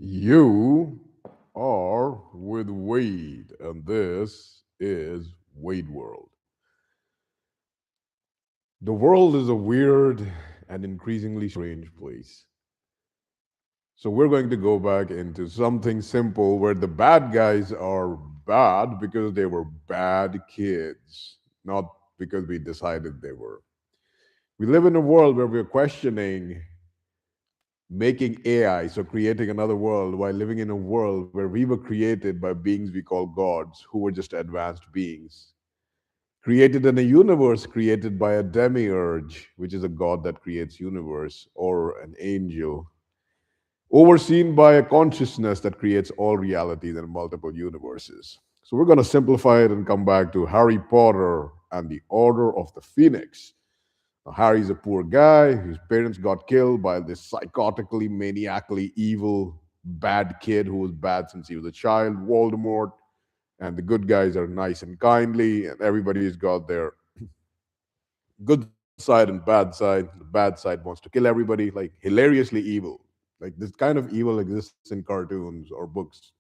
You are with Wade, and this is Wade World. The world is a weird and increasingly strange place. So, we're going to go back into something simple where the bad guys are bad because they were bad kids, not because we decided they were. We live in a world where we're questioning making AI, so creating another world while living in a world where we were created by beings we call gods, who were just advanced beings. Created in a universe created by a demiurge, which is a god that creates universe, or an angel, overseen by a consciousness that creates all realities and multiple universes. So we're going to simplify it and come back to Harry Potter and the Order of the Phoenix. Now, Harry's a poor guy whose parents got killed by this psychotically, maniacally evil, bad kid who was bad since he was a child, Voldemort. And the good guys are nice and kindly, and everybody's got their good side and bad side. The bad side wants to kill everybody, like hilariously evil. Like this kind of evil exists in cartoons or books.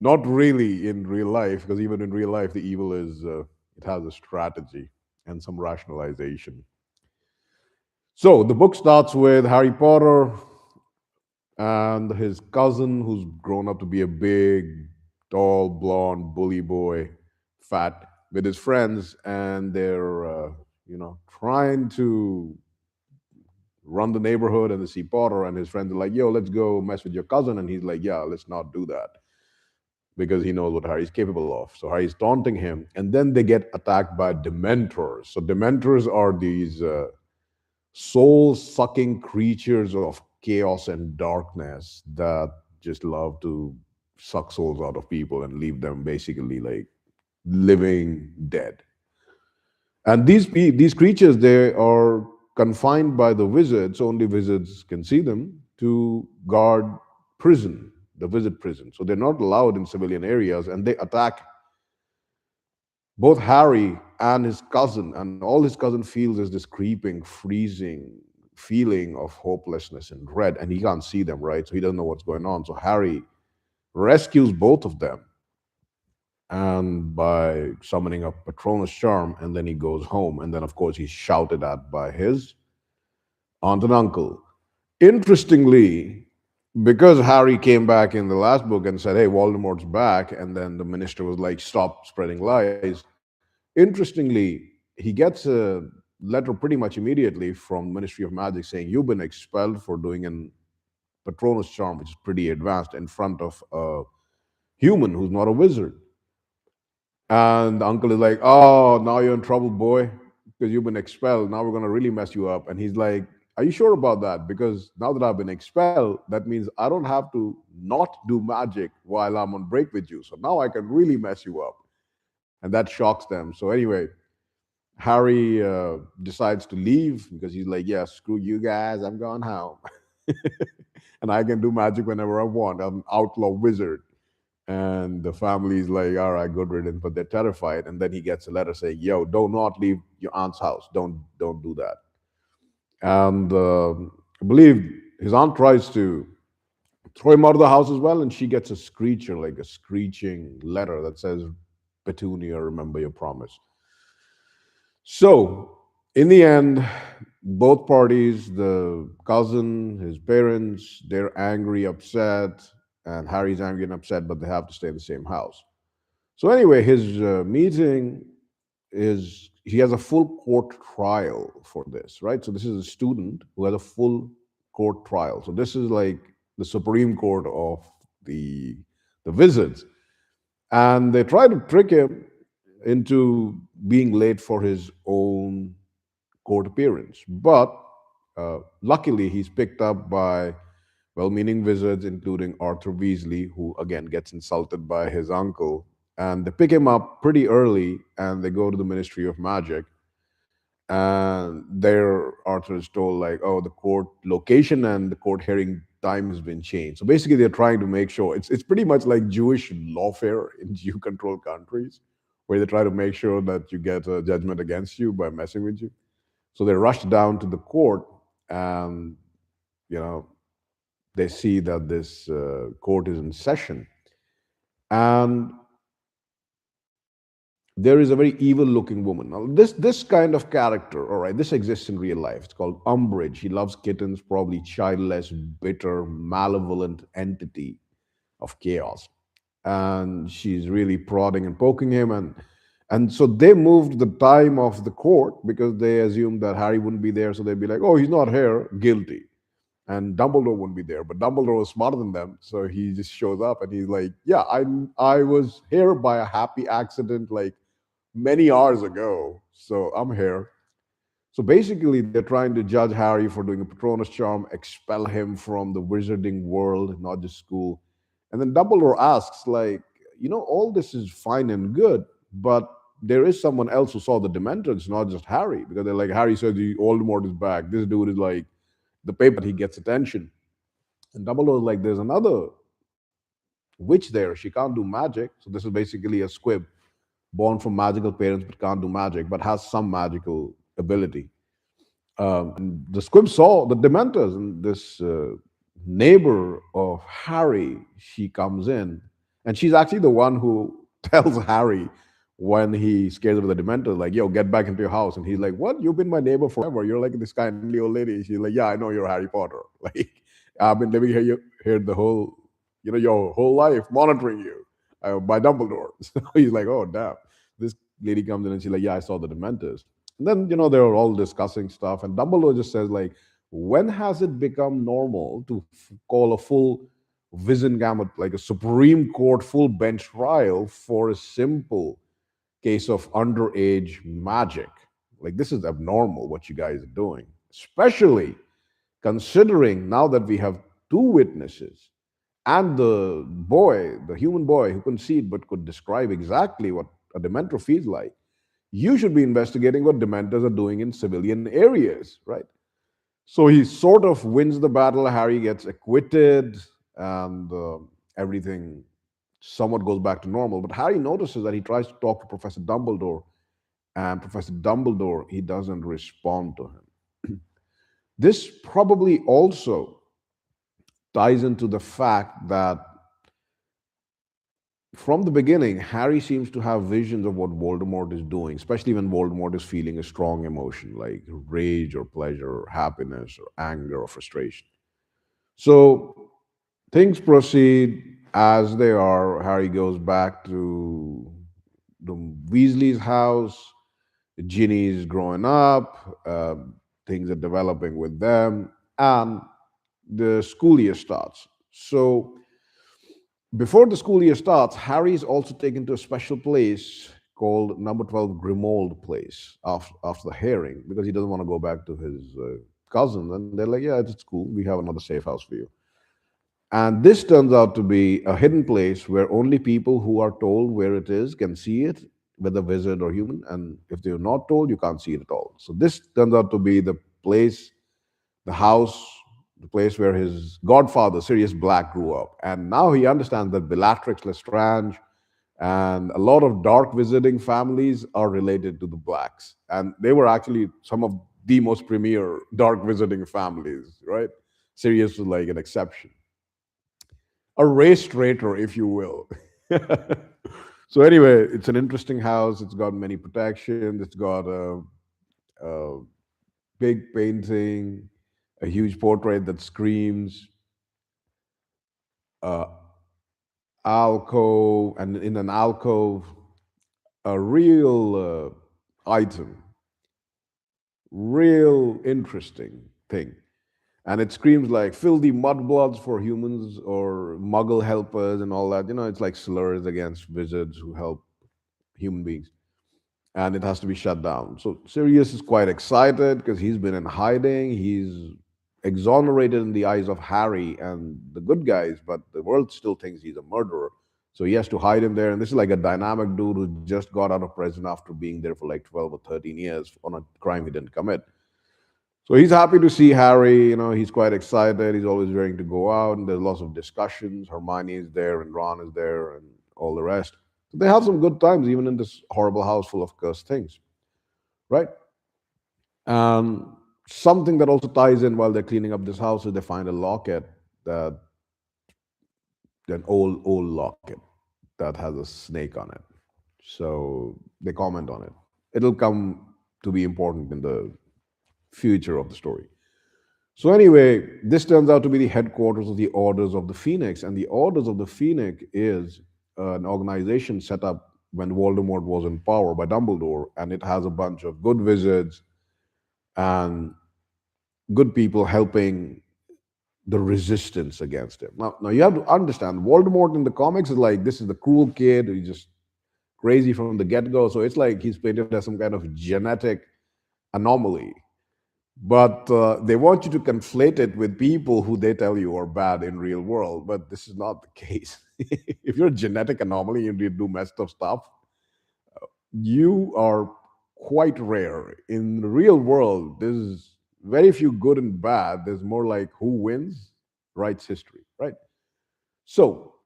Not really in real life, because even in real life, the evil is it has a strategy and some rationalization. So the book starts with Harry Potter and his cousin, who's grown up to be a big, tall, blonde bully boy, fat, with his friends, and they're trying to run the neighborhood, and they see Potter, and his friends are like, "Yo, let's go mess with your cousin," and he's like, "Yeah, let's not do that." Because he knows what Harry's capable of. So Harry's taunting him, and then they get attacked by Dementors. So Dementors are these soul sucking creatures of chaos and darkness that just love to suck souls out of people and leave them basically like living dead. And these creatures, they are confined by the wizards. Only wizards can see them to guard prison, the wizard prison. So they're not allowed in civilian areas, and they attack both Harry and his cousin, and all his cousin feels is this creeping, freezing feeling of hopelessness and dread, and he can't see them, right? So he doesn't know what's going on. So Harry rescues both of them, and by summoning a Patronus charm, and then he goes home, and then of course he's shouted at by his aunt and uncle. Interestingly, because Harry came back in the last book and said, "Hey, Voldemort's back," and then the minister was like, "Stop spreading lies." Interestingly, he gets a letter pretty much immediately from Ministry of Magic saying, "You've been expelled for doing an Patronus charm, which is pretty advanced, in front of a human who's not a wizard." And the uncle is like, "Oh, now you're in trouble, boy, because you've been expelled. Now we're going to really mess you up." And he's like, "Are you sure about that? Because now that I've been expelled, that means I don't have to not do magic while I'm on break with you. So now I can really mess you up." And that shocks them. So, anyway, Harry decides to leave because he's like, "Yeah, screw you guys. I'm going home." And I can do magic whenever I want. I'm an outlaw wizard. And the family's like, "All right, good riddance," but they're terrified. And then he gets a letter saying, "Yo, do not leave your aunt's house. Don't do that." And I believe his aunt tries to throw him out of the house as well, and she gets a screecher, like a screeching letter that says, "Petunia, remember your promise." So, in the end, both parties, the cousin, his parents, they're angry, upset, and Harry's angry and upset, but they have to stay in the same house. So, anyway, his meeting is he has a full court trial for this, right? So, this is a student who has a full court trial. So, this is like the Supreme Court of the the wizards, and they try to trick him into being late for his own court appearance. But luckily, he's picked up by well meaning wizards, including Arthur Weasley, who again gets insulted by his uncle. And they pick him up pretty early and they go to the Ministry of Magic. And there, Arthur is told, like, "Oh, the court location and the court hearing time has been changed." So basically, they're trying to make sure it's pretty much like Jewish lawfare in Jew controlled countries, where they try to make sure that you get a judgment against you by messing with you. So they rush down to the court, and you know they see that this court is in session, and there is a very evil looking woman. Now, this kind of character, all right, this exists in real life. It's called Umbridge. He loves kittens, probably childless, bitter, malevolent entity of chaos. And she's really prodding and poking him, and so they moved the time of the court because they assumed that Harry wouldn't be there, so they'd be like, oh, he's not here, guilty. And Dumbledore wouldn't be there, but Dumbledore was smarter than them, so he just shows up and he's like, yeah, I was here by a happy accident like many hours ago, so I'm here. So basically, they're trying to judge Harry for doing a Patronus charm, expel him from the wizarding world, not just school. And then Dumbledore asks, like, all this is fine and good, but there is someone else who saw the Dementors, not just Harry, because they're like, Harry says the Voldemort is back. This dude is like the paper that he gets attention. And Dumbledore is like, there's another witch there. She can't do magic. So this is basically a squib born from magical parents but can't do magic, but has some magical ability. And the squib saw the Dementors, and this neighbor of Harry, she comes in, and she's actually the one who tells Harry when he scares of the Dementors, like, "Yo, get back into your house." And he's like, "What? You've been my neighbor forever. You're like this kindly old lady." She's like, "Yeah, I know you're Harry Potter. Like, I've been living here the whole, your whole life, monitoring you by Dumbledore." So he's like, "Oh, damn." This lady comes in and she's like, "Yeah, I saw the Dementors." And then, they're all discussing stuff. And Dumbledore just says, like, when has it become normal to call a full vision gamut, like a Supreme Court full bench trial for a simple case of underage magic? Like, this is abnormal what you guys are doing, especially considering now that we have two witnesses and the human boy who couldn't see it but could describe exactly what a Dementor feels like. You should be investigating what Dementors are doing in civilian areas, right? So he sort of wins the battle. Harry gets acquitted, and everything somewhat goes back to normal. But Harry notices that he tries to talk to Professor Dumbledore, and Professor Dumbledore, he doesn't respond to him. This probably also ties into the fact that from the beginning, Harry seems to have visions of what Voldemort is doing, especially when Voldemort is feeling a strong emotion like rage or pleasure or happiness or anger or frustration. So things proceed as they are. Harry goes back to the Weasley's house. Ginny's growing up. Things are developing with them. And the school year starts. So before the school year starts, Harry is also taken to a special place called Number 12 Grimold Place after the hearing because he doesn't want to go back to his cousin. And they're like, yeah, it's cool. We have another safe house for you. And this turns out to be a hidden place where only people who are told where it is can see it, whether wizard or human. And if they're not told, you can't see it at all. So this turns out to be the place, the house, the place where his godfather, Sirius Black, grew up. And now he understands that Bellatrix Lestrange and a lot of dark visiting families are related to the Blacks. And they were actually some of the most premier dark visiting families, right? Sirius was like an exception, a race traitor, if you will. So anyway, it's an interesting house. It's got many protections. It's got a big painting, a huge portrait that screams, uh, alcove, and in an alcove, a real item, real interesting thing. And it screams like filthy mudbloods for humans or muggle helpers and all that. It's like slurs against wizards who help human beings. And it has to be shut down. So Sirius is quite excited because he's been in hiding. He's exonerated in the eyes of Harry and the good guys, but the world still thinks he's a murderer. So he has to hide him there. And this is like a dynamic dude who just got out of prison after being there for like 12 or 13 years on a crime he didn't commit. So he's happy to see Harry. He's quite excited. He's always willing to go out, and there's lots of discussions. Hermione is there, and Ron is there, and all the rest. So they have some good times, even in this horrible house full of cursed things, right? Something that also ties in while they're cleaning up this house is they find a locket that an old locket that has a snake on it. So they comment on it. It'll come to be important in the future of the story. So anyway, this turns out to be the headquarters of the Orders of the Phoenix, and the Orders of the Phoenix is an organization set up when Voldemort was in power by Dumbledore, and it has a bunch of good wizards and good people helping the resistance against him. Now you have to understand, Voldemort in the comics is like this is the cool kid. He's just crazy from the get go. So it's like he's painted as some kind of genetic anomaly. But they want you to conflate it with people who they tell you are bad in real world. But this is not the case. If you're a genetic anomaly and you do messed up stuff, you are quite rare. In the real world, there's very few good and bad. There's more like who wins writes history, right? So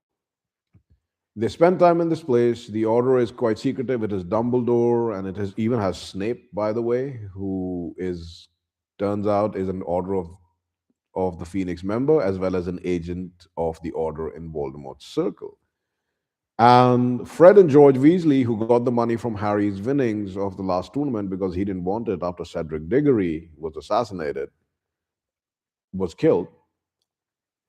they spend time in this place. The order is quite secretive. It is Dumbledore, and even has Snape, by the way, who is turns out is an order of the Phoenix member as well as an agent of the order in Voldemort's circle. And Fred and George Weasley, who got the money from Harry's winnings of the last tournament because he didn't want it after Cedric Diggory was assassinated, was killed,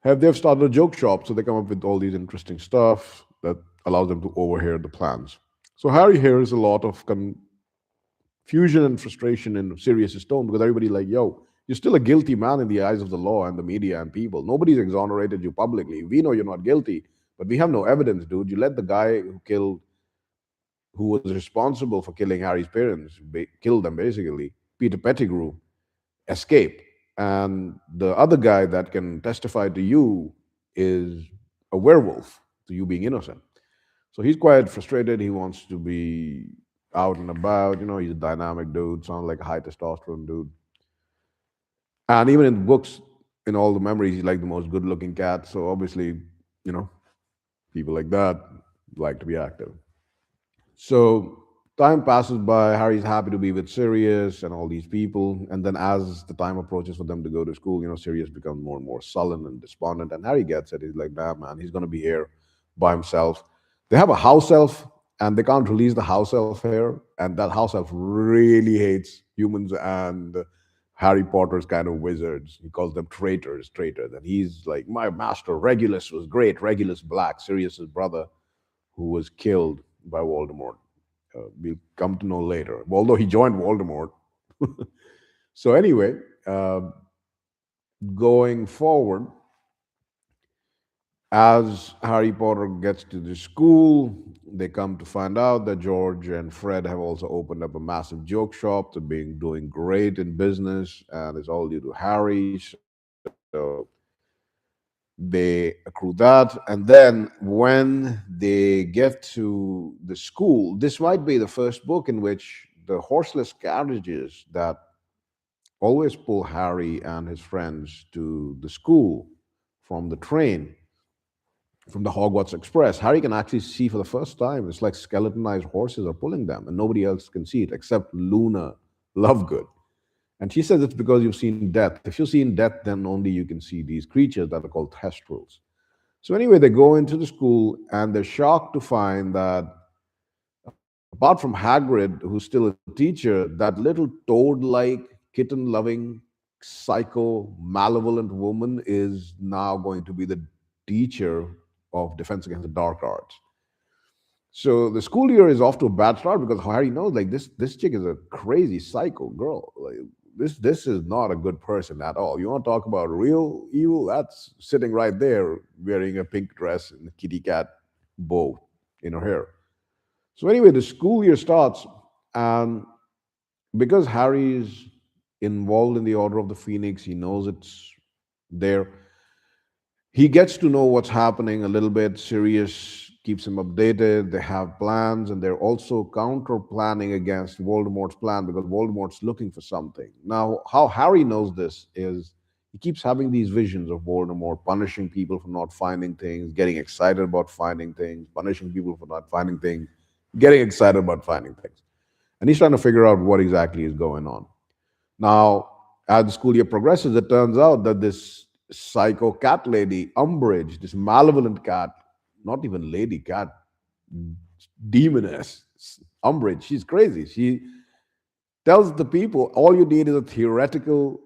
they've started a joke shop. So they come up with all these interesting stuff that allows them to overhear the plans. So Harry hears a lot of confusion and frustration in Sirius's tone because everybody like, yo, you're still a guilty man in the eyes of the law and the media and people. Nobody's exonerated you publicly. We know you're not guilty, but we have no evidence, dude. You let the guy who was responsible for killing Harry's parents, kill them basically, Peter Pettigrew, escape. And the other guy that can testify to you is a werewolf, to you being innocent. So he's quite frustrated. He wants to be out and about. He's a dynamic dude, sounds like a high testosterone dude. And even in books, in all the memories, he's like the most good looking cat. So obviously, you know, people like that like to be active. So time passes by. Harry's happy to be with Sirius and all these people. And then as the time approaches for them to go to school, Sirius becomes more and more sullen and despondent. And Harry gets it. He's like, nah, man, he's going to be here by himself. They have a house elf, and they can't release the house elf here. And that house elf really hates humans and Harry Potter's kind of wizards. He calls them traitors. And he's like, my master, Regulus, was great. Regulus Black, Sirius's brother, who was killed by Voldemort. We'll come to know later, although he joined Voldemort. So anyway, going forward, as Harry Potter gets to the school, they come to find out that George and Fred have also opened up a massive joke shop. They're doing great in business, and it's all due to Harry. So they accrue that. And then when they get to the school, this might be the first book in which the horseless carriages that always pull Harry and his friends to the school from the train, from the Hogwarts Express, Harry can actually see for the first time. It's like skeletonized horses are pulling them, and nobody else can see it except Luna Lovegood. And she says it's because you've seen death. If you've seen death, then only you can see these creatures that are called Thestrals. So anyway, they go into the school, and they're shocked to find that apart from Hagrid, who's still a teacher, that little toad-like, kitten-loving, psycho, malevolent woman is now going to be the teacher of Defense Against the Dark Arts. So the school year is off to a bad start because Harry knows like this chick is a crazy psycho girl. Like this is not a good person at all. You want to talk about real evil? That's sitting right there wearing a pink dress and a kitty cat bow in her hair. So anyway, the school year starts, and because Harry's involved in the Order of the Phoenix, he knows it's there. He gets to know what's happening a little bit. Sirius keeps him updated. They have plans, and they're also counter planning against Voldemort's plan because Voldemort's looking for something. Now, how Harry knows this is he keeps having these visions of Voldemort punishing people for not finding things, getting excited about finding things, punishing people for not finding things, getting excited about finding things. And he's trying to figure out what exactly is going on. Now, as the school year progresses, it turns out that this psycho cat lady, Umbridge, this malevolent cat, not even lady cat, demoness, Umbridge. She's crazy. She tells the people all you need is a theoretical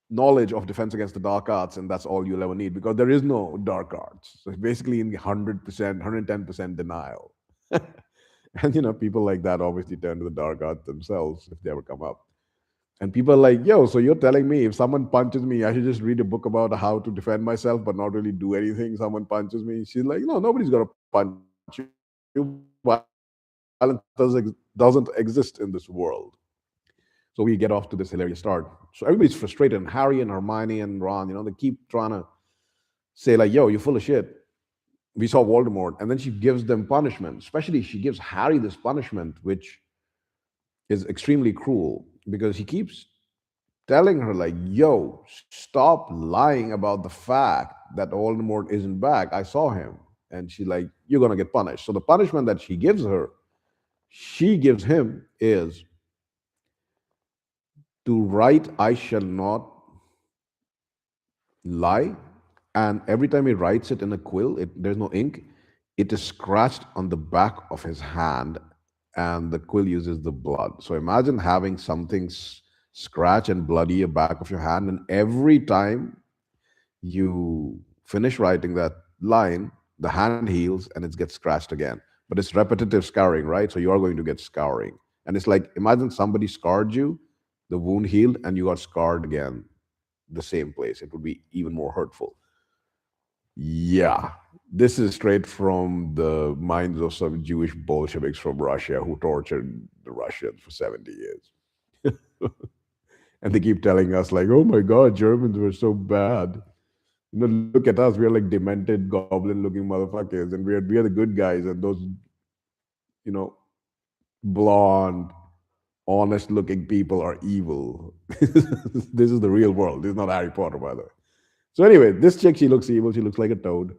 knowledge of defense against the dark arts, and that's all you'll ever need because there is no dark arts. So it's basically in 100%, 110% denial. And people like that obviously turn to the dark arts themselves if they ever come up. And people are like, yo, so you're telling me if someone punches me, I should just read a book about how to defend myself but not really do anything? Someone punches me. She's like, no, nobody's going to punch you. Violence doesn't exist in this world. So we get off to this hilarious start. So everybody's frustrated. And Harry and Hermione and Ron, they keep trying to say, like, yo, you're full of shit. We saw Voldemort. And then she gives them punishment. Especially, she gives Harry this punishment, which is extremely cruel because he keeps telling her, like, yo, stop lying about the fact that Voldemort isn't back. I saw him. And she's like, you're going to get punished. So the punishment that she gives him is to write, I shall not lie. And every time he writes it in a quill, there's no ink, it is scratched on the back of his hand, and the quill uses the blood. So imagine having something scratch and bloody your back of your hand, and every time you finish writing that line, the hand heals and it gets scratched again. But it's repetitive scarring, right? So you are going to get scouring. And it's like, imagine somebody scarred you, the wound healed, and you got scarred again, the same place. It would be even more hurtful. Yeah, this is straight from the minds of some Jewish Bolsheviks from Russia who tortured the Russians for 70 years. And they keep telling us, like, oh my God, Germans were so bad. Look at us. We're like demented, goblin looking motherfuckers. And we are the good guys. And those, you know, blonde, honest looking people are evil. This is the real world. This is not Harry Potter, by the way. So anyway, this chick, she looks evil. She looks like a toad.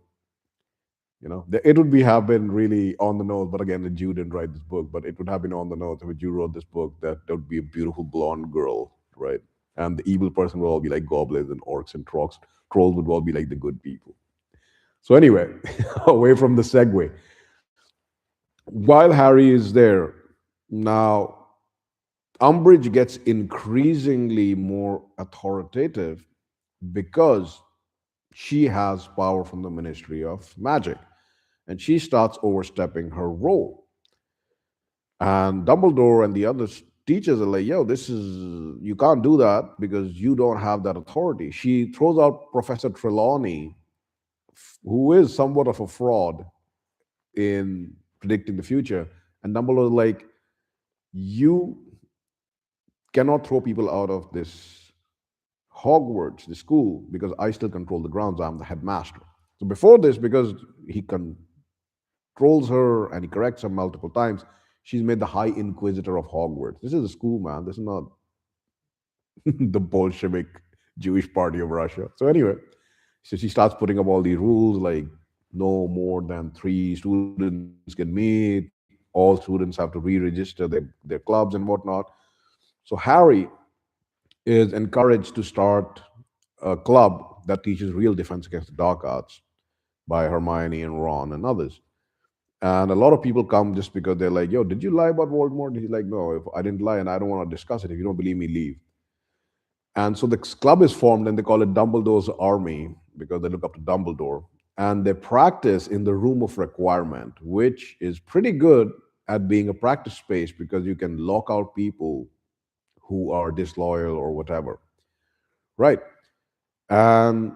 It would be have been really on the nose, but again, the Jew didn't write this book, but it would have been on the nose if a Jew wrote this book that there would be a beautiful blonde girl, right? And the evil person would all be like goblins and orcs and trolls. Trolls would all be like the good people. So anyway, away from the segue. While Harry is there, now Umbridge gets increasingly more authoritative because she has power from the Ministry of Magic, and she starts overstepping her role. And Dumbledore and the other teachers are like, yo, this is, you can't do that because you don't have that authority. She throws out Professor Trelawney, who is somewhat of a fraud in predicting the future. And Dumbledore is like, you cannot throw people out of this Hogwarts, the school, because I still control the grounds. I'm the headmaster. So before this, because he controls her and he corrects her multiple times, she's made the High Inquisitor of Hogwarts. This is a school, man. This is not the Bolshevik Jewish party of Russia. So anyway, so she starts putting up all these rules like no more than 3 students can meet. All students have to re-register their clubs and whatnot. So Harry is encouraged to start a club that teaches real defense against the dark arts by Hermione and Ron and others. And a lot of people come just because they're like, yo, did you lie about Voldemort? And he's like, no, if I didn't lie and I don't want to discuss it. If you don't believe me, leave. And so the club is formed and they call it Dumbledore's Army because they look up to Dumbledore. And they practice in the room of requirement, which is pretty good at being a practice space because you can lock out people who are disloyal or whatever. Right. And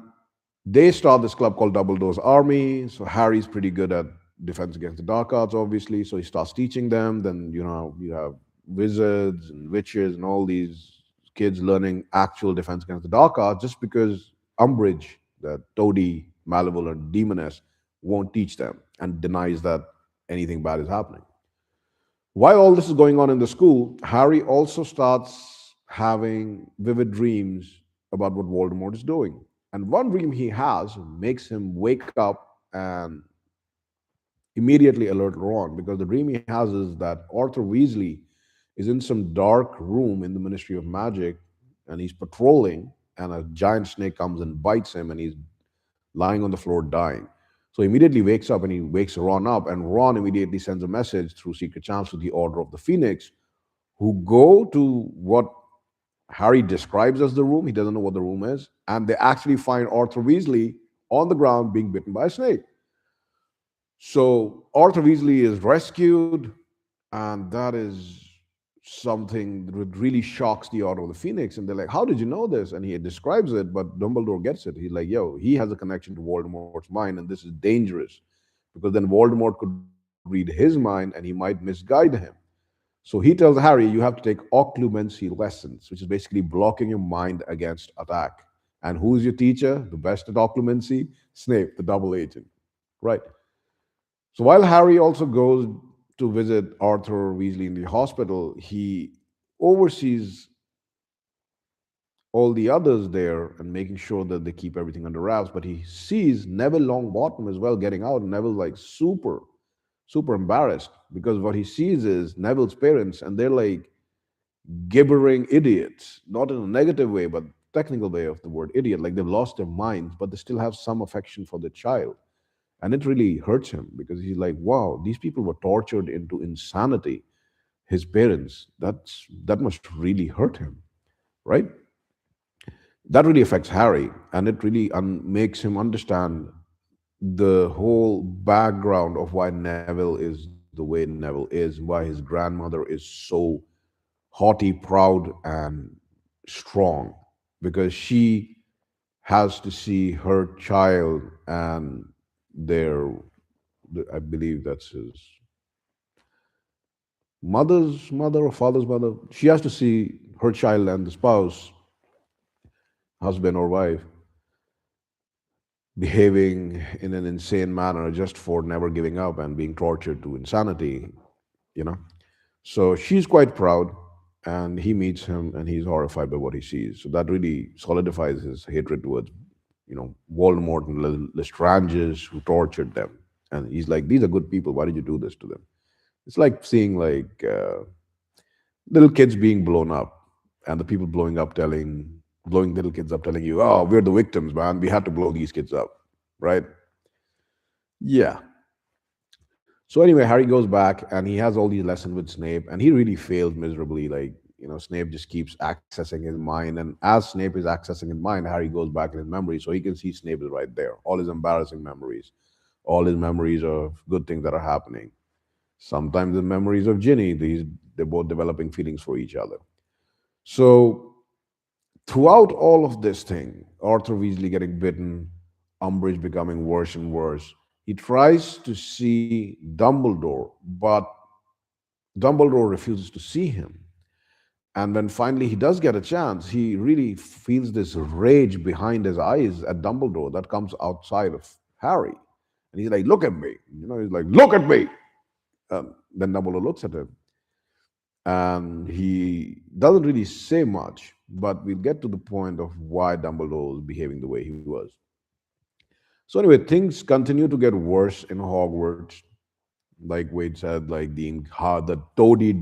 they start this club called Dumbledore's Army. So Harry's pretty good at defense against the dark arts, obviously. So he starts teaching them. Then, you have wizards and witches and all these kids learning actual defense against the dark arts just because Umbridge, that toady, malevolent demoness, won't teach them and denies that anything bad is happening. While all this is going on in the school, Harry also starts having vivid dreams about what Voldemort is doing. And one dream he has makes him wake up and immediately alert Ron because the dream he has is that Arthur Weasley is in some dark room in the Ministry of Magic and he's patrolling. and a giant snake comes and bites him, and he's lying on the floor dying. So he immediately wakes up and he wakes Ron up, and Ron immediately sends a message through secret channels to the Order of the Phoenix, who go to what Harry describes as the room. He doesn't know what the room is, and they actually find Arthur Weasley on the ground being bitten by a snake. So Arthur Weasley is rescued, and that is something that really shocks the Order of the Phoenix. And they're like, "How did you know this?" And he describes it, but Dumbledore gets it. He's like, "Yo, he has a connection to Voldemort's mind, and this is dangerous because then Voldemort could read his mind and he might misguide him." So he tells Harry, "You have to take occlumency lessons, which is basically blocking your mind against attack." And who's your teacher? The best at occlumency? Snape, the double agent. Right. So while Harry also goes to visit Arthur Weasley in the hospital, he oversees all the others there and making sure that they keep everything under wraps. But he sees Neville Longbottom as well getting out, and Neville like super embarrassed because what he sees is Neville's parents, and they're like gibbering idiots, not in a negative way, but technical way of the word idiot. Like they've lost their minds, but they still have some affection for the child. And it really hurts him because he's like, wow, these people were tortured into insanity. His parents, that must really hurt him, right? That really affects Harry, and it really makes him understand the whole background of why Neville is the way Neville is, why his grandmother is so haughty, proud, and strong, because she has to see her child and their, I believe that's his mother's mother or father's mother. She has to see her child and the spouse, husband or wife, behaving in an insane manner just for never giving up and being tortured to insanity, you know. So she's quite proud, and he meets him, and he's horrified by what he sees. So that really solidifies his hatred towards, Voldemort and Lestranges who tortured them. And he's like, these are good people. Why did you do this to them? It's like seeing like little kids being blown up, and the people blowing little kids up, telling you, "Oh, we're the victims, man. We had to blow these kids up," right? Yeah. So anyway, Harry goes back and he has all these lessons with Snape, and he really failed miserably. Like, Snape just keeps accessing his mind, and as Snape is accessing his mind, Harry goes back in his memory, so he can see Snape is right there. All his embarrassing memories, all his memories of good things that are happening. Sometimes the memories of Ginny. They're both developing feelings for each other. So throughout all of this thing, Arthur Weasley getting bitten, Umbridge becoming worse and worse, he tries to see Dumbledore, but Dumbledore refuses to see him. And when finally he does get a chance, he really feels this rage behind his eyes at Dumbledore that comes outside of Harry. And he's like, "Look at me." He's like, "Look at me." Then Dumbledore looks at him, and he doesn't really say much, but we'll get to the point of why Dumbledore was behaving the way he was. So anyway, things continue to get worse in Hogwarts. Like Wade said, like the toady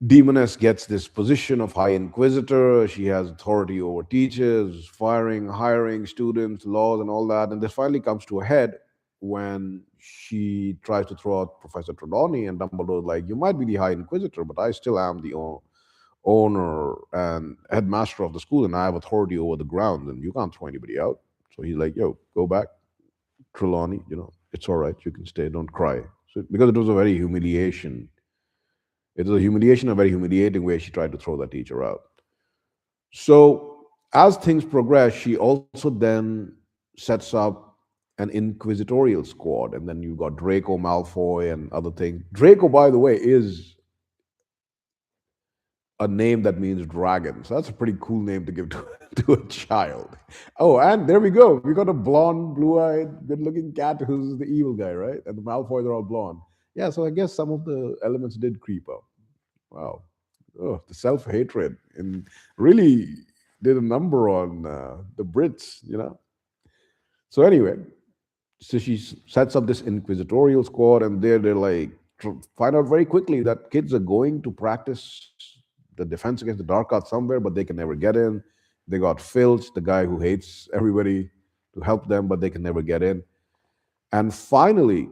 demoness gets this position of High Inquisitor. She has authority over teachers, firing, hiring students, laws, and all that. And this finally comes to a head when she tries to throw out Professor Trelawney, and Dumbledore's like, "You might be the High Inquisitor, but I still am the owner and headmaster of the school, and I have authority over the grounds, and you can't throw anybody out." So he's like, "Yo, go back, Trelawney. It's all right. You can stay. Don't cry." So because it was a very humiliation. It was a humiliation, a very humiliating way she tried to throw that teacher out. So as things progress, she also then sets up an inquisitorial squad, and then you've got Draco Malfoy and other things. Draco, by the way, is a name that means dragon. So that's a pretty cool name to give to, to a child. Oh, and there we go. We got a blonde, blue-eyed, good-looking cat who's the evil guy, right? And the Malfoys are all blonde. Yeah, so I guess some of the elements did creep up. Wow. Oh, the self-hatred and really did a number on the Brits. So anyway, so she sets up this inquisitorial squad, and they're like find out very quickly that kids are going to practice the defense against the dark arts somewhere, but they can never get in. They got Filch, the guy who hates everybody, to help them, but they can never get in. And finally,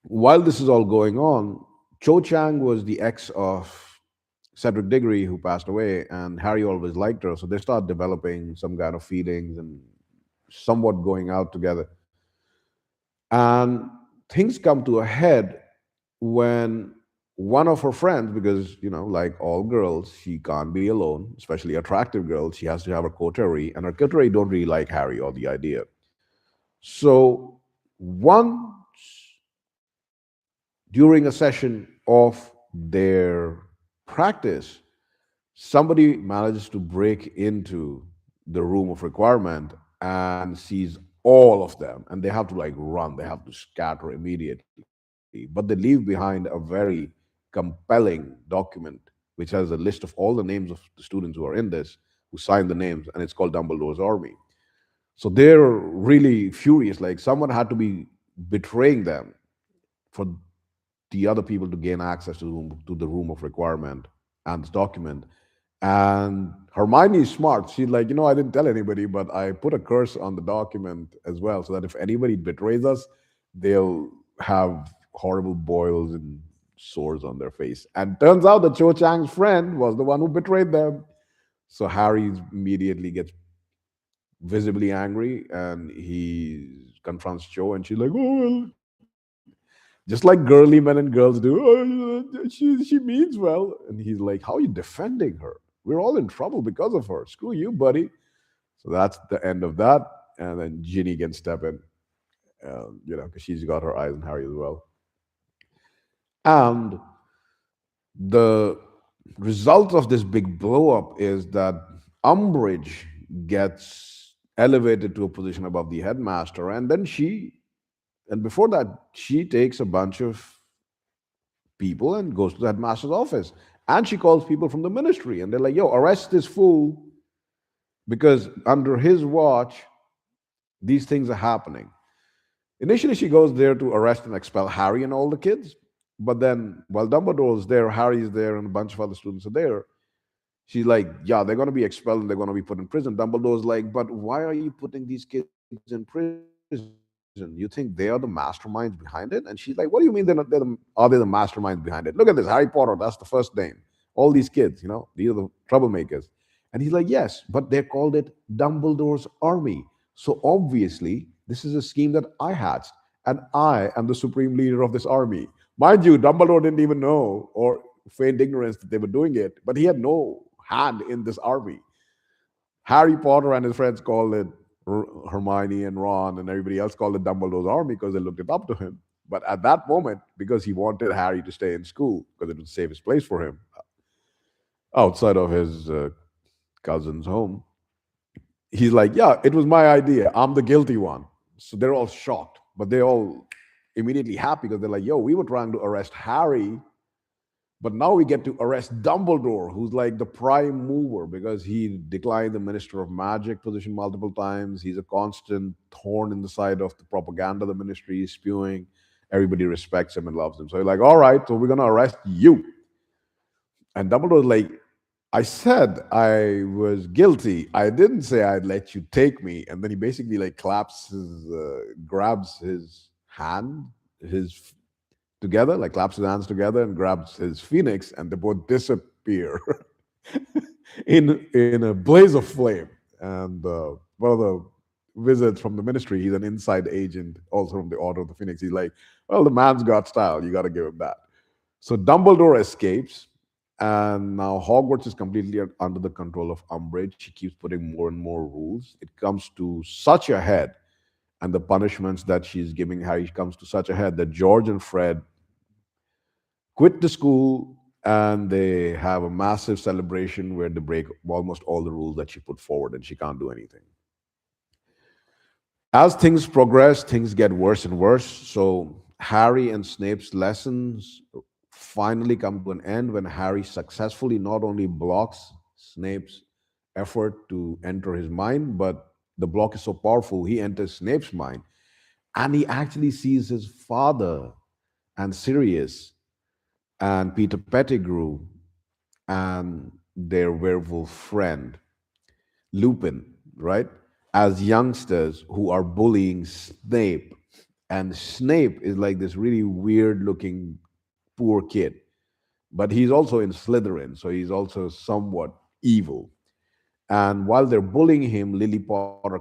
while this is all going on, Cho Chang was the ex of Cedric Diggory, who passed away, and Harry always liked her. So they start developing some kind of feelings and somewhat going out together. And things come to a head when one of her friends, because, like all girls, she can't be alone, especially attractive girls, she has to have a coterie, and her coterie don't really like Harry or the idea. So once during a session of their practice, somebody manages to break into the room of requirement and sees all of them, and they have to like run, they have to scatter immediately, but they leave behind a very compelling document which has a list of all the names of the students who are in this, who signed the names, and it's called Dumbledore's Army. So they're really furious, like someone had to be betraying them for the other people to gain access to the room of requirement and this document. And Hermione is smart. She's like, I didn't tell anybody, but I put a curse on the document as well, so that if anybody betrays us, they'll have horrible boils and sores on their face. And turns out that Cho Chang's friend was the one who betrayed them. So Harry immediately gets visibly angry and he confronts Cho, and she's like, "Oh, well, just like girly men and girls do. Oh, she means well." And he's like, "How are you defending her? We're all in trouble because of her. Screw you, buddy." So that's the end of that. And then Ginny can step in, because she's got her eyes on Harry as well. And the result of this big blow up is that Umbridge gets elevated to a position above the headmaster, and then and before that, she takes a bunch of people and goes to the headmaster's office. And she calls people from the ministry, and they're like, "Yo, arrest this fool because under his watch, these things are happening." Initially, she goes there to arrest and expel Harry and all the kids. But then, while Dumbledore's there, Harry's there, and a bunch of other students are there, she's like, "Yeah, they're going to be expelled and they're going to be put in prison." Dumbledore's like, "But why are you putting these kids in prison? You think they are the masterminds behind it?" And she's like, "What do you mean are they the masterminds behind it? Look at this, Harry Potter, that's the first name. All these kids, these are the troublemakers." And he's like, "Yes, but they called it Dumbledore's Army. So obviously, this is a scheme that I hatched, and I am the supreme leader of this army." Mind you, Dumbledore didn't even know or feigned ignorance that they were doing it, but he had no hand in this army. Harry Potter and his friends called it, Hermione and Ron and everybody else called it Dumbledore's army because they looked it up to him. But at that moment, because he wanted Harry to stay in school because it would save his place for him outside of his cousin's home, he's like, "Yeah, it was my idea. I'm the guilty one." So they're all shocked, but they're all immediately happy because they're like, "Yo, we were trying to arrest Harry, but now we get to arrest Dumbledore, who's like the prime mover because he declined the Minister of Magic position multiple times. He's a constant thorn in the side of the propaganda the ministry is spewing. Everybody respects him and loves him. So he's like, all right, so we're going to arrest you." And Dumbledore's like, "I said I was guilty. I didn't say I'd let you take me." And then he basically like grabs his hand, his together, like claps his hands together and grabs his phoenix, and they both disappear in a blaze of flame. And one of the wizards from the ministry, he's an inside agent, also from the Order of the Phoenix. He's like, "Well, the man's got style. You got to give him that." So Dumbledore escapes, and now Hogwarts is completely under the control of Umbridge. She keeps putting more and more rules. It comes to such a head, and the punishments that she's giving Harry comes to such a head that George and Fred quit the school and they have a massive celebration where they break almost all the rules that she put forward and she can't do anything. As things progress, things get worse and worse. So Harry and Snape's lessons finally come to an end when Harry successfully not only blocks Snape's effort to enter his mind, but the block is so powerful, he enters Snape's mind and he actually sees his father and Sirius and Peter Pettigrew and their werewolf friend, Lupin, right? As youngsters who are bullying Snape. And Snape is like this really weird looking poor kid, but he's also in Slytherin, so he's also somewhat evil. And while they're bullying him, Lily Potter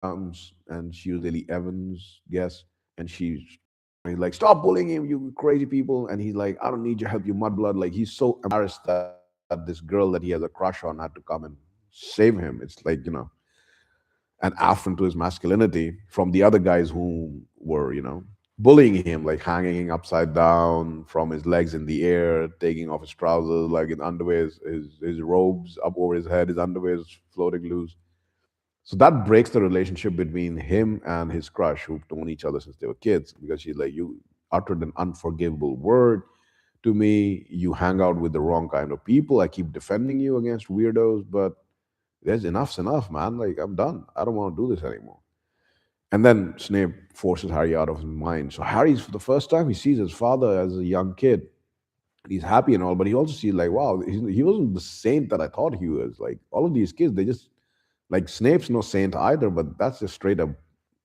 comes and she was Lily Evans, guess, and he's like, "Stop bullying him, you crazy people!" And he's like, "I don't need your help, you mudblood!" Like he's so embarrassed that this girl that he has a crush on had to come and save him. It's like an affront to his masculinity from the other guys who were bullying him, like hanging upside down from his legs in the air, taking off his trousers, like his underwear, his robes up over his head, his underwear is floating loose. So that breaks the relationship between him and his crush, who've known each other since they were kids, because she's like, "You uttered an unforgivable word to me. You hang out with the wrong kind of people. I keep defending you against weirdos, but there's enough's enough, man. Like, I'm done. I don't want to do this anymore." And then Snape forces Harry out of his mind. So Harry's, for the first time, he sees his father as a young kid. He's happy and all, but he also sees like, wow, he wasn't the saint that I thought he was. Like all of these kids, they just like Snape's no saint either, but that's just straight up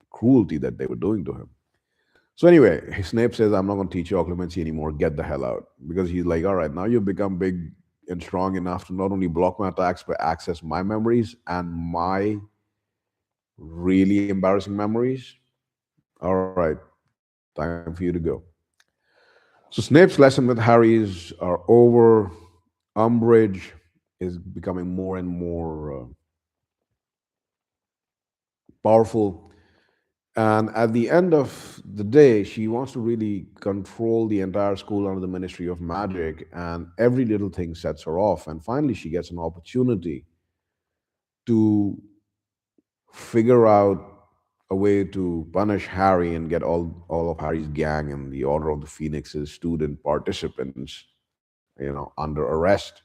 cruelty that they were doing to him. So anyway, Snape says, "I'm not going to teach you occlumency anymore. Get the hell out." Because he's like, "All right, now you've become big and strong enough to not only block my attacks but access my memories and my really embarrassing memories. All right, time for you to go." So Snape's lesson with Harry's are over. Umbridge is becoming more and more powerful. And at the end of the day, she wants to really control the entire school under the Ministry of Magic, and every little thing sets her off. And finally, she gets an opportunity to figure out a way to punish Harry and get all of Harry's gang and the Order of the Phoenix's student participants, under arrest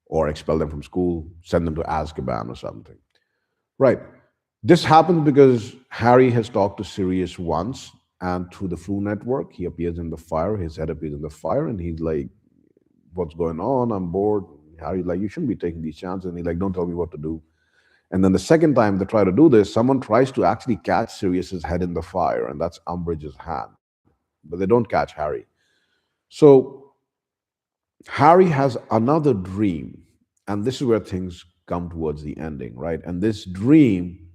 or expel them from school, send them to Azkaban or something. Right. This happens because Harry has talked to Sirius once, and through the Flu Network, he appears in the fire. His head appears in the fire, and he's like, "What's going on? I'm bored." Harry's like, "You shouldn't be taking these chances." And he's like, "Don't tell me what to do." And then the second time they try to do this, someone tries to actually catch Sirius's head in the fire, and that's Umbridge's hand. But they don't catch Harry. So Harry has another dream, and this is where things come towards the ending, right? And this dream,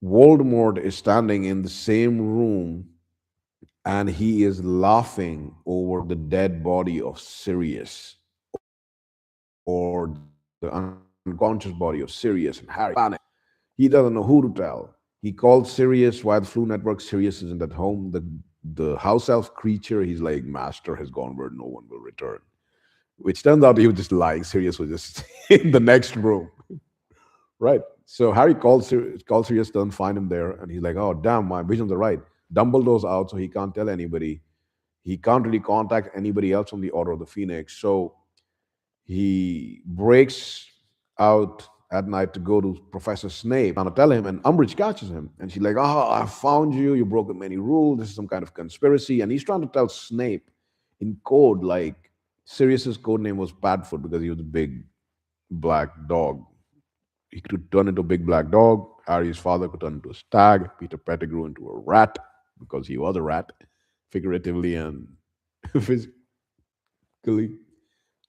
Voldemort is standing in the same room and he is laughing over the dead body of Sirius or the unconscious body of Sirius. And Harry panics. He doesn't know who to tell. He called Sirius via the Flu Network. Sirius isn't at home. The house elf creature, he's like, "Master has gone where no one will return." Which turns out he was just lying. Sirius was just in the next room. Right. So Harry calls Sirius, doesn't find him there, and he's like, "Oh damn, my visions are right. Dumbledore's out, so he can't tell anybody. He can't really contact anybody else from the Order of the Phoenix." So he breaks out at night to go to Professor Snape, trying to tell him, and Umbridge catches him, and she's like, "Oh, I found you. You broke many rules. This is some kind of conspiracy." And he's trying to tell Snape in code, like Sirius's code name was Padfoot because he was a big black dog. He could turn into a big black dog. Harry's father could turn into a stag. Peter Pettigrew into a rat because he was a rat, figuratively and physically,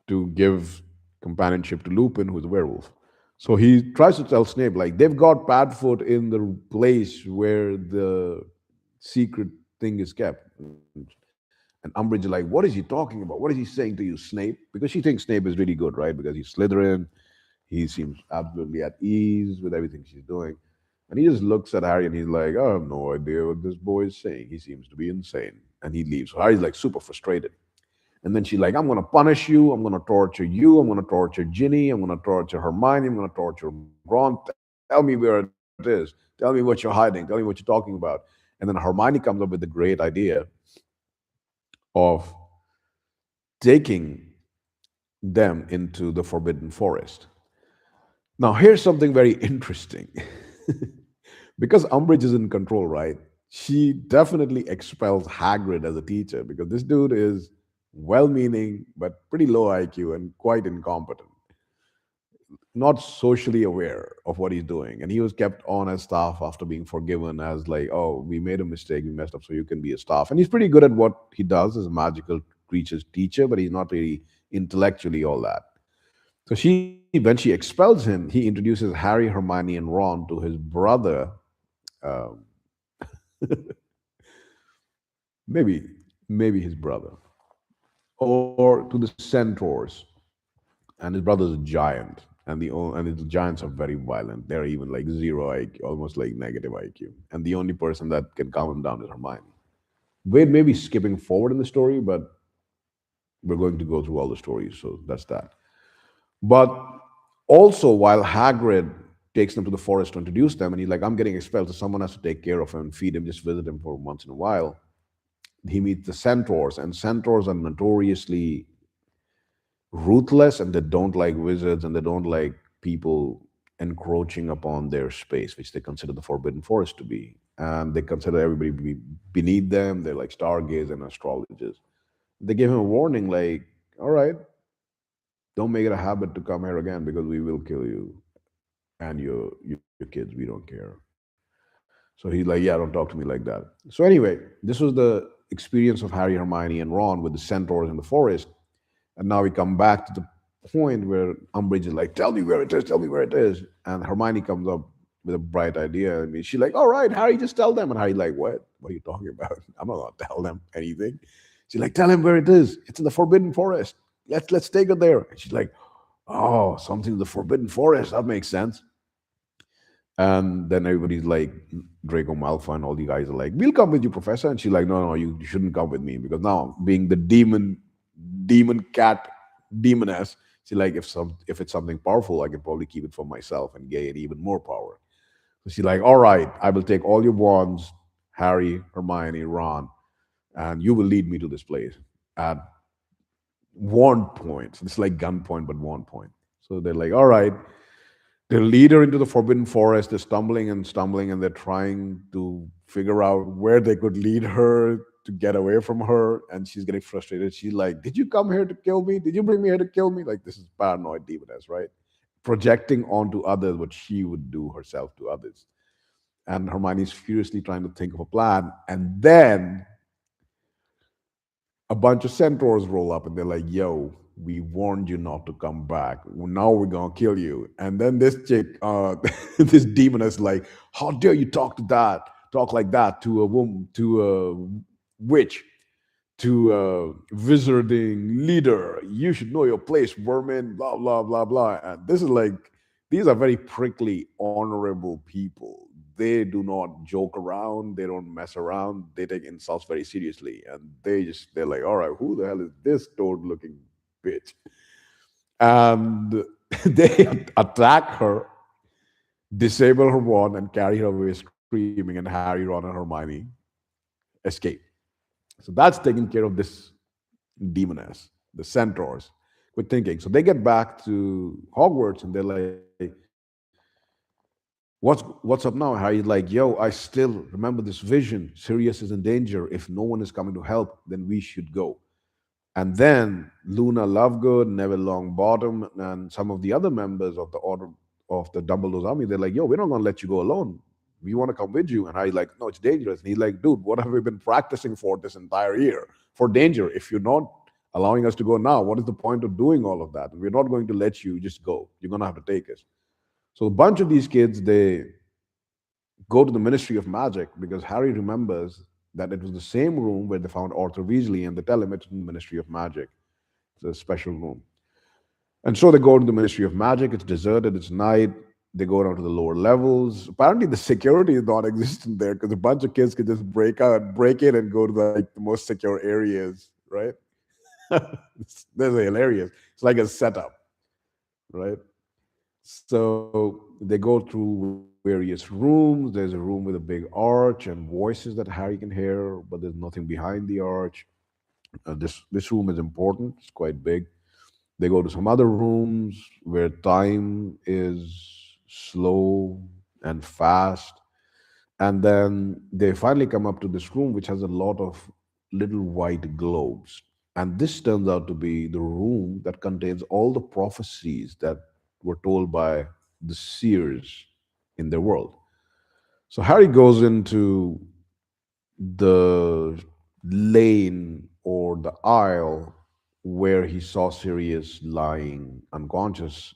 to give companionship to Lupin, who's a werewolf. So he tries to tell Snape, like, they've got Padfoot in the place where the secret thing is kept. And Umbridge is like, "What is he talking about? What is he saying to you, Snape?" Because she thinks Snape is really good, right? Because he's Slytherin. He seems absolutely at ease with everything she's doing. And he just looks at Harry and he's like, "I have no idea what this boy is saying. He seems to be insane." And he leaves. So Harry's like super frustrated. And then she's like, "I'm going to punish you. I'm going to torture you. I'm going to torture Ginny. I'm going to torture Hermione. I'm going to torture Ron. Tell me where it is. Tell me what you're hiding. Tell me what you're talking about." And then Hermione comes up with the great idea of taking them into the Forbidden Forest. Now, here's something very interesting. Because Umbridge is in control, right? She definitely expels Hagrid as a teacher because this dude is well meaning, but pretty low IQ and quite incompetent, not socially aware of what he's doing. And he was kept on as staff after being forgiven, as like, oh, we made a mistake, we messed up, so you can be a staff. And he's pretty good at what he does as a magical creatures teacher, but he's not really intellectually all that. So when she expels him, he introduces Harry, Hermione, and Ron to his brother, um, maybe maybe his brother, or to the centaurs. And his brother's a giant, and the giants are very violent. They're even like zero IQ, almost like negative IQ. And the only person that can calm him down is Hermione. Wade may be skipping forward in the story, but we're going to go through all the stories, so that's that. But also, while Hagrid takes them to the forest to introduce them, and he's like, I'm getting expelled, so someone has to take care of him and feed him, just visit him for once in a while. He meets the centaurs, and centaurs are notoriously ruthless, and they don't like wizards, and they don't like people encroaching upon their space, which they consider the forbidden forest to be. And they consider everybody beneath them. They're like stargazers and astrologers. They give him a warning like, all right, don't make it a habit to come here again because we will kill you and your kids. We don't care. So he's like, yeah, don't talk to me like that. So anyway, this was the experience of Harry, Hermione, and Ron with the centaurs in the forest. And now we come back to the point where Umbridge is like, tell me where it is, tell me where it is. And Hermione comes up with a bright idea. I mean, she's like, all right, Harry, just tell them. And Harry's like, what? What are you talking about? I'm not going to tell them anything. She's like, tell him where it is. It's in the Forbidden Forest. Let's take it there. And she's like, oh, something in the Forbidden Forest. That makes sense. And then everybody's like, Draco Malfoy and all the guys are like, we'll come with you, Professor. And she's like, no, no, you shouldn't come with me because now being the demon cat, demoness, she's like, if it's something powerful, I can probably keep it for myself and gain even more power. So she's like, all right, I will take all your wands, Harry, Hermione, Ron, and you will lead me to this place at wand point. So it's like gunpoint, but wand point. So they're like, all right, they lead her into the forbidden forest. They're stumbling, and they're trying to figure out where they could lead her to get away from her. And she's getting frustrated. She's like, did you come here to kill me? Did you bring me here to kill me? Like, this is paranoid demoness, right? Projecting onto others what she would do herself to others. And Hermione's furiously trying to think of a plan. And then a bunch of centaurs roll up and they're like, yo, we warned you not to come back. Now we're gonna kill you. And then this chick, this demon is like, how dare you talk like that to a woman, to a witch, to a wizarding leader. You should know your place, vermin, blah, blah, blah, blah. And this is like, these are very prickly, honorable people. They do not joke around, they don't mess around, they take insults very seriously. And they're like, all right, who the hell is this toad looking bitch? And they attack her, disable her wand, and carry her away screaming, and Harry, Ron, and Hermione escape. So that's taking care of this demoness, the centaurs. Quit thinking. So they get back to Hogwarts and they're like, what's up now? Harry's like, yo, I still remember this vision. Sirius is in danger. If no one is coming to help, then we should go. And then Luna Lovegood, Neville Longbottom, and some of the other members of the Order of the Dumbledore's army, they're like, yo, we're not going to let you go alone. We want to come with you. And Harry's like, no, it's dangerous. And he's like, dude, what have we been practicing for this entire year? For danger. If you're not allowing us to go now, what is the point of doing all of that? We're not going to let you just go. You're going to have to take us. So a bunch of these kids, they go to the Ministry of Magic because Harry remembers that it was the same room where they found Arthur Weasley, and they tell him it's in the Ministry of Magic. It's a special room. And so they go to the Ministry of Magic. It's deserted. It's night. They go down to the lower levels. Apparently, the security is not existent there because a bunch of kids can just break in, and go to like the most secure areas, right? That's hilarious. It's like a setup, right? So they go through various rooms. There's a room with a big arch and voices that Harry can hear, but there's nothing behind the arch. This room is important. It's quite big. They go to some other rooms where time is slow and fast. And then they finally come up to this room, which has a lot of little white globes. And this turns out to be the room that contains all the prophecies that were told by the seers in their world. So Harry goes into the lane or the aisle where he saw Sirius lying unconscious,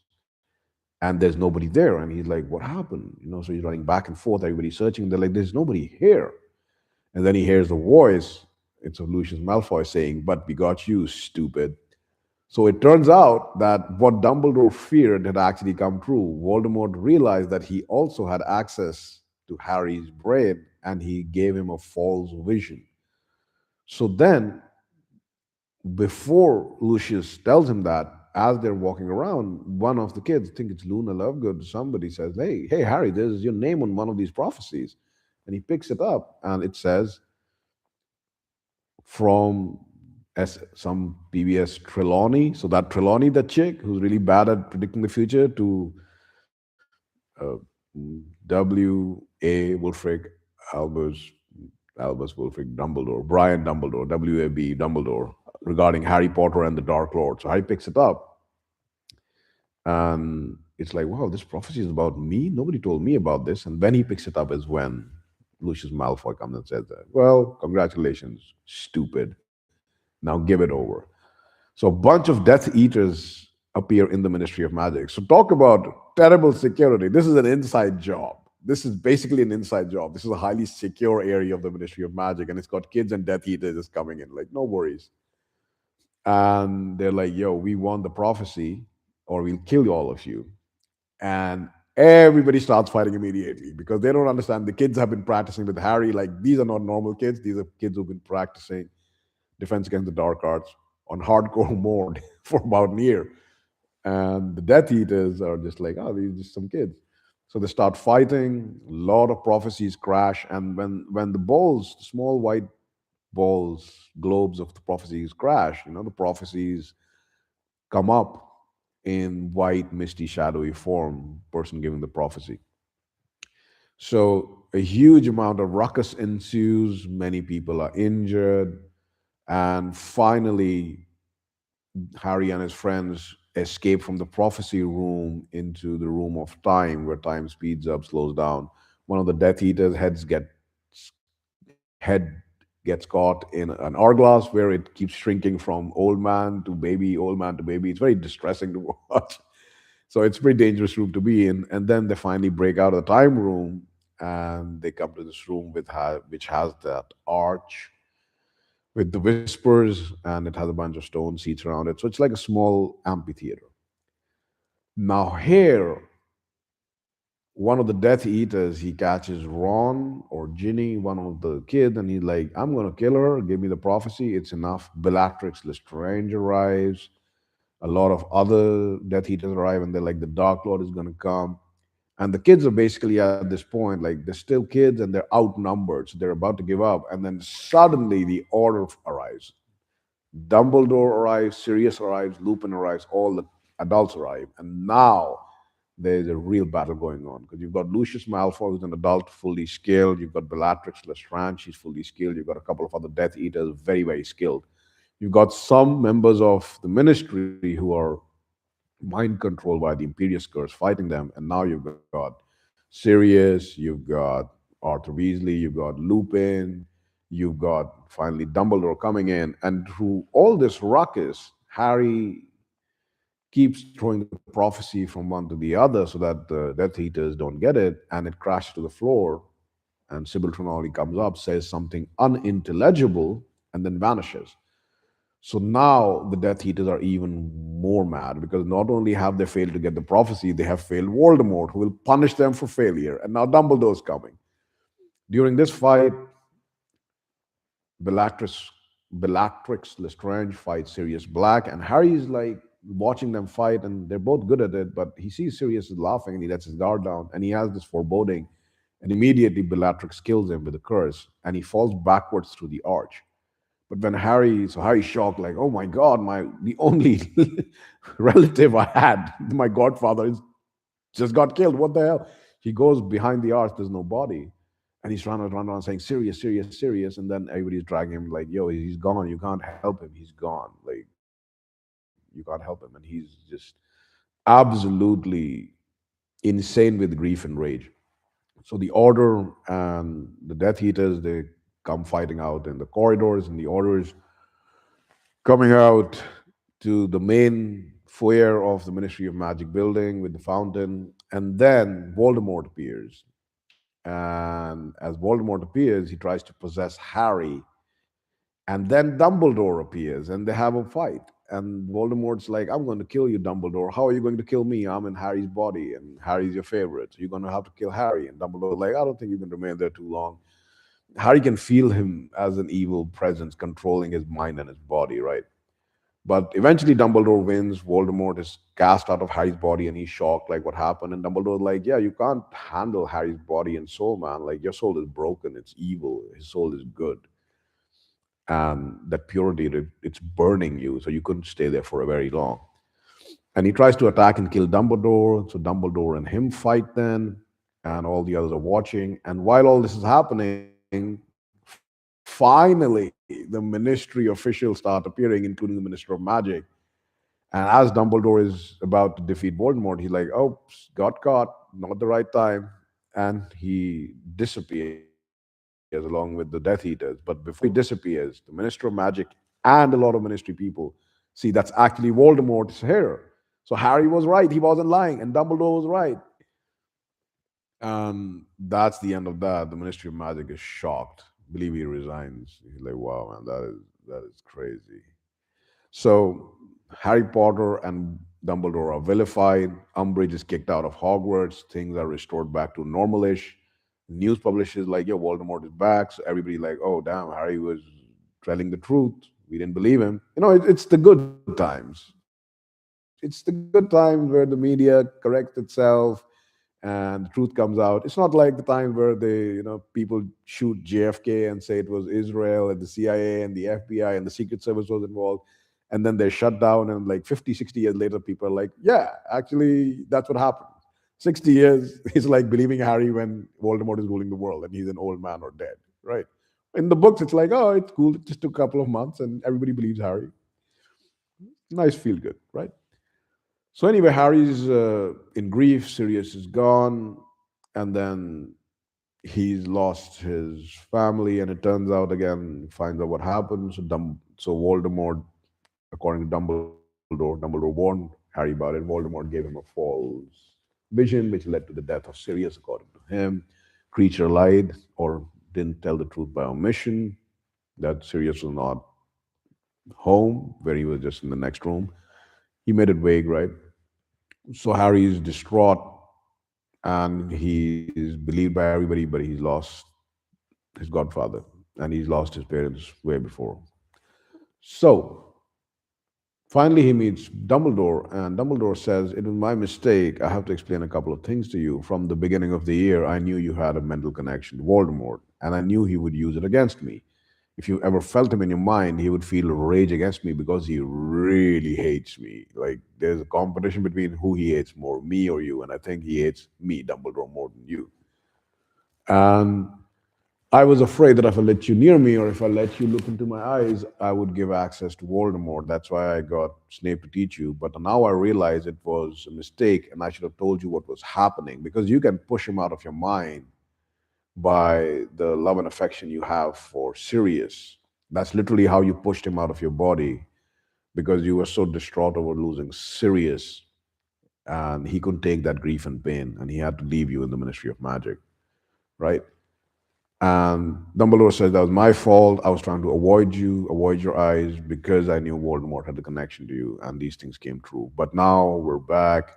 and there's nobody there. And he's like, "What happened?" So he's running back and forth. Everybody's searching. They're like, "There's nobody here." And then he hears a voice. It's of Lucius Malfoy saying, "But we got you, stupid." So it turns out that what Dumbledore feared had actually come true. Voldemort realized that he also had access to Harry's brain, and he gave him a false vision. So then, before Lucius tells him that, as they're walking around, one of the kids, I think it's Luna Lovegood, somebody says, hey, Harry, there's your name on one of these prophecies. And he picks it up, and it says, from some PBS Trelawney. So that Trelawney, the chick who's really bad at predicting the future, to uh, W.A. Wulfric Albus Albus Wulfric Dumbledore, Brian Dumbledore, W.A.B. Dumbledore, regarding Harry Potter and the Dark Lord. So Harry picks it up, and it's like, wow, this prophecy is about me. Nobody told me about this. And when he picks it up is when Lucius Malfoy comes and says that, well, congratulations, stupid. Now give it over. So a bunch of Death Eaters appear in the Ministry of Magic. So talk about terrible security. This is an inside job. This is basically an inside job. This is a highly secure area of the Ministry of Magic, and it's got kids and Death Eaters just coming in. Like, no worries. And they're like, yo, we want the prophecy, or we'll kill all of you. And everybody starts fighting immediately because they don't understand. The kids have been practicing with Harry. Like, these are not normal kids. These are kids who've been practicing Defense Against the Dark Arts on hardcore mode for about a year. And the Death Eaters are just like, oh, these are just some kids. So they start fighting. A lot of prophecies crash. And when the balls, the small white balls, globes of the prophecies crash, the prophecies come up in white, misty, shadowy form, person giving the prophecy. So a huge amount of ruckus ensues. Many people are injured. And finally, Harry and his friends escape from the prophecy room into the room of time, where time speeds up, slows down. One of the Death Eaters' head gets caught in an hourglass where it keeps shrinking from old man to baby, old man to baby. It's very distressing to watch. So it's a pretty dangerous room to be in. And then they finally break out of the time room, and they come to this room which has that arch with the whispers, and it has a bunch of stone seats around it. So it's like a small amphitheater. Now, here, one of the Death Eaters, he catches Ron or Ginny, one of the kids, and he's like, I'm going to kill her. Give me the prophecy. It's enough. Bellatrix Lestrange arrives. A lot of other Death Eaters arrive, and they're like, the Dark Lord is going to come. And the kids are basically at this point, like, they're still kids and they're outnumbered. So they're about to give up. And then suddenly the order arrives. Dumbledore arrives, Sirius arrives, Lupin arrives, all the adults arrive. And now there's a real battle going on because you've got Lucius Malfoy, who's an adult, fully skilled. You've got Bellatrix Lestrange, she's fully skilled. You've got a couple of other Death Eaters, very, very skilled. You've got some members of the Ministry who are mind controlled by the Imperious Curse fighting them. And now you've got Sirius, you've got Arthur Weasley, you've got Lupin, you've got finally Dumbledore coming in. And through all this ruckus, Harry keeps throwing the prophecy from one to the other so that the Death Eaters don't get it, and it crashes to the floor. And Sybil Trelawney comes up, says something unintelligible, and then vanishes. So now the Death Eaters are even more mad because not only have they failed to get the prophecy, they have failed Voldemort, who will punish them for failure. And now Dumbledore's coming. During this fight, Bellatrix, Bellatrix Lestrange fights Sirius Black, and Harry's like watching them fight, and they're both good at it. But he sees Sirius is laughing, and he lets his guard down, and he has this foreboding, and immediately Bellatrix kills him with a curse, and he falls backwards through the arch. But when Harry's shocked, like, oh my God, the only relative I had, my godfather, is just got killed. What the hell? He goes behind the arch, there's no body. And he's trying to run around saying serious, serious, serious, and then everybody's dragging him like, "Yo, he's gone. You can't help him. He's gone. Like, you can't help him." And he's just absolutely insane with grief and rage. So the Order and the Death Eaters, they come fighting out in the corridors, and the Order is coming out to the main foyer of the Ministry of Magic building with the fountain, and then Voldemort appears. And as Voldemort appears, he tries to possess Harry, and then Dumbledore appears, and they have a fight. And Voldemort's like, "I'm going to kill you, Dumbledore. How are you going to kill me? I'm in Harry's body, and Harry's your favorite. So you're going to have to kill Harry." And Dumbledore's like, "I don't think you can remain there too long." Harry can feel him as an evil presence controlling his mind and his body, right? But eventually, Dumbledore wins. Voldemort is cast out of Harry's body, and he's shocked, like, what happened? And Dumbledore's like, "Yeah, you can't handle Harry's body and soul, man. Like, your soul is broken. It's evil. His soul is good. And that purity, it's burning you. So you couldn't stay there for a very long." And he tries to attack and kill Dumbledore. So Dumbledore and him fight then, and all the others are watching. And while all this is happening, finally, the ministry officials start appearing, including the Minister of Magic. And as Dumbledore is about to defeat Voldemort, he's like, "Oh, got caught, not the right time." And he disappears along with the Death Eaters. But before he disappears, the Minister of Magic and a lot of Ministry people see that's actually Voldemort's hair. So Harry was right. He wasn't lying. And Dumbledore was right. And that's the end of that. The Ministry of Magic is shocked. I believe he resigns. He's like, "Wow, man, that is crazy." So Harry Potter and Dumbledore are vilified. Umbridge is kicked out of Hogwarts. Things are restored back to normalish. News publishers like, "Yo, Voldemort is back." So everybody like, "Oh, damn, Harry was telling the truth. We didn't believe him." It's the good times. It's the good times where the media corrects itself and the truth comes out. It's not like the time where people shoot JFK and say it was Israel and the CIA and the FBI and the Secret Service was involved, and then they're shut down, and like 50, 60 years later, people are like, "Yeah, actually, that's what happened." 60 years is like believing Harry when Voldemort is ruling the world and he's an old man or dead, right? In the books, it's like, "Oh, it's cool. It just took a couple of months and everybody believes Harry." Nice, feel good, right? So anyway, Harry's in grief. Sirius is gone, and then he's lost his family, and it turns out again, finds out what happened. So Voldemort, according to Dumbledore warned Harry about it. Voldemort gave him a false vision, which led to the death of Sirius, according to him. Creature lied or didn't tell the truth by omission that Sirius was not home, where he was just in the next room. He made it vague, right? So Harry is distraught, and he is believed by everybody, but he's lost his godfather, and he's lost his parents way before. So finally, he meets Dumbledore, and Dumbledore says, "It was my mistake. I have to explain a couple of things to you. From the beginning of the year, I knew you had a mental connection to Voldemort, and I knew he would use it against me. If you ever felt him in your mind, he would feel rage against me because he really hates me. Like, there's a competition between who he hates more, me or you, and I think he hates me, Dumbledore, more than you. And I was afraid that if I let you near me or if I let you look into my eyes, I would give access to Voldemort. That's why I got Snape to teach you. But now I realize it was a mistake and I should have told you what was happening, because you can push him out of your mind by the love and affection you have for Sirius. That's literally how you pushed him out of your body, because you were so distraught over losing Sirius, and he couldn't take that grief and pain, and he had to leave you in the Ministry of Magic, right? And Dumbledore says that was my fault. I was trying to avoid you, avoid your eyes, because I knew Voldemort had the connection to you, and these things came true. But now we're back.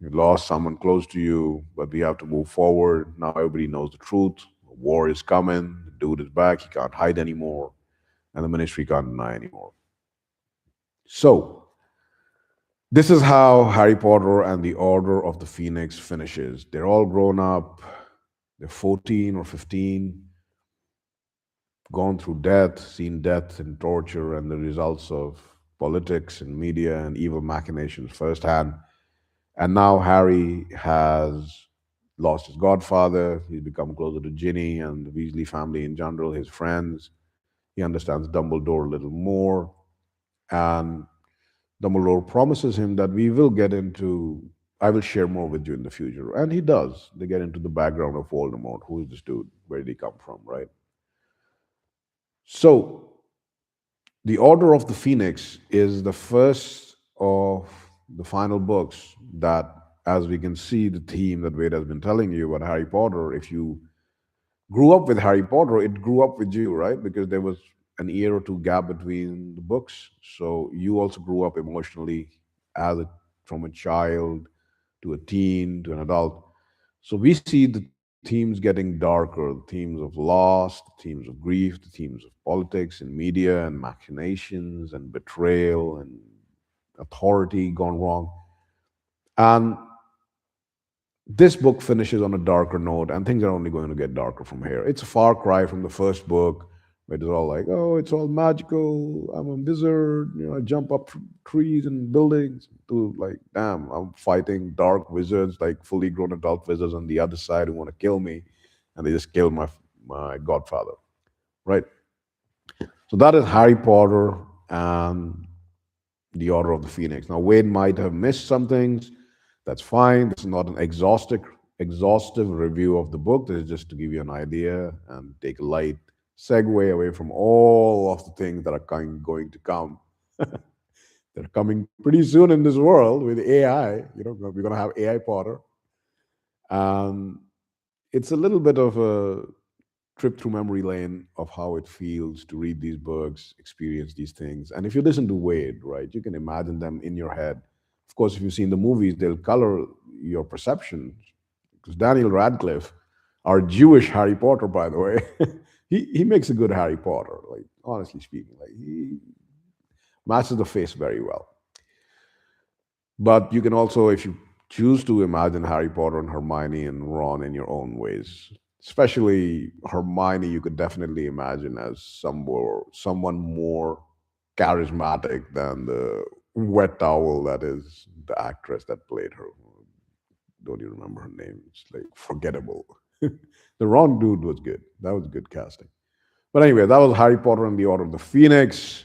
You lost someone close to you, but we have to move forward. Now everybody knows the truth. War is coming. The dude is back. He can't hide anymore, and the Ministry can't deny anymore. So this is how Harry Potter and the Order of the Phoenix finishes. They're all grown up. They're 14 or 15, gone through death, seen death and torture and the results of politics and media and evil machinations firsthand. And now Harry has lost his godfather. He's become closer to Ginny and the Weasley family in general, his friends. He understands Dumbledore a little more. And Dumbledore promises him that we will get into, I will share more with you in the future. And he does. They get into the background of Voldemort. Who is this dude? Where did he come from, right? So, The Order of the Phoenix is the first of the final books that, as we can see, the theme that Wade has been telling you about Harry Potter, if you grew up with Harry Potter, it grew up with you, right? Because there was an year or two gap between the books. So you also grew up emotionally as a, from a child to a teen to an adult. So we see the themes getting darker, the themes of loss, the themes of grief, the themes of politics and media and machinations and betrayal and authority gone wrong. And this book finishes on a darker note, and things are only going to get darker from here. It's a far cry from the first book, where it's all like, oh, it's all magical. I'm a wizard. I jump up trees and buildings. To like, damn, I'm fighting dark wizards, like fully grown adult wizards on the other side who want to kill me, and they just killed my godfather, right? So that is Harry Potter and the Order of the Phoenix. Now, Wade might have missed some things. That's fine. This is not an exhaustive review of the book. This is just to give you an idea and take a light segue away from all of the things that are going to come. They're coming pretty soon in this world with AI. We're going to have AI Potter. Um, it's a little bit of a trip through memory lane of how it feels to read these books, experience these things. And if you listen to Wade, right, you can imagine them in your head. Of course, if you've seen the movies, they'll color your perception. Because Daniel Radcliffe, our Jewish Harry Potter, by the way, he makes a good Harry Potter. Like honestly speaking, like he matches the face very well. But you can also, if you choose to imagine Harry Potter and Hermione and Ron in your own ways, especially Hermione, you could definitely imagine as someone more charismatic than the wet towel that is the actress that played her. Don't you remember her name? It's like forgettable. The Ron dude was good. That was good casting. But anyway, that was Harry Potter and the Order of the Phoenix.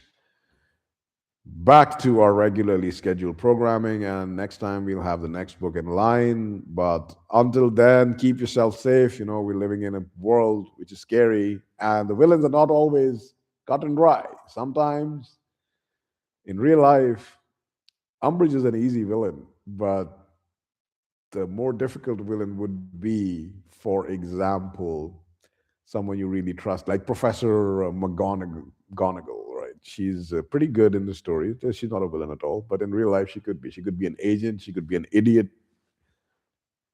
Back to our regularly scheduled programming, and next time we'll have the next book in line. But until then, keep yourself safe. We're living in a world which is scary, and the villains are not always cut and dry. Sometimes in real life, Umbridge is an easy villain, but the more difficult villain would be, for example, someone you really trust, like Professor McGonagall, right? She's pretty good in the story. She's not a villain at all, but in real life, she could be. She could be an agent. She could be an idiot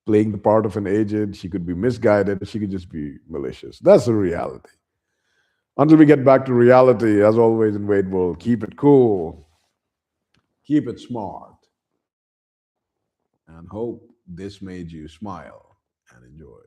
playing the part of an agent. She could be misguided. She could just be malicious. That's the reality. Until we get back to reality, as always in Wade World, keep it cool, keep it smart, and hope this made you smile and enjoy.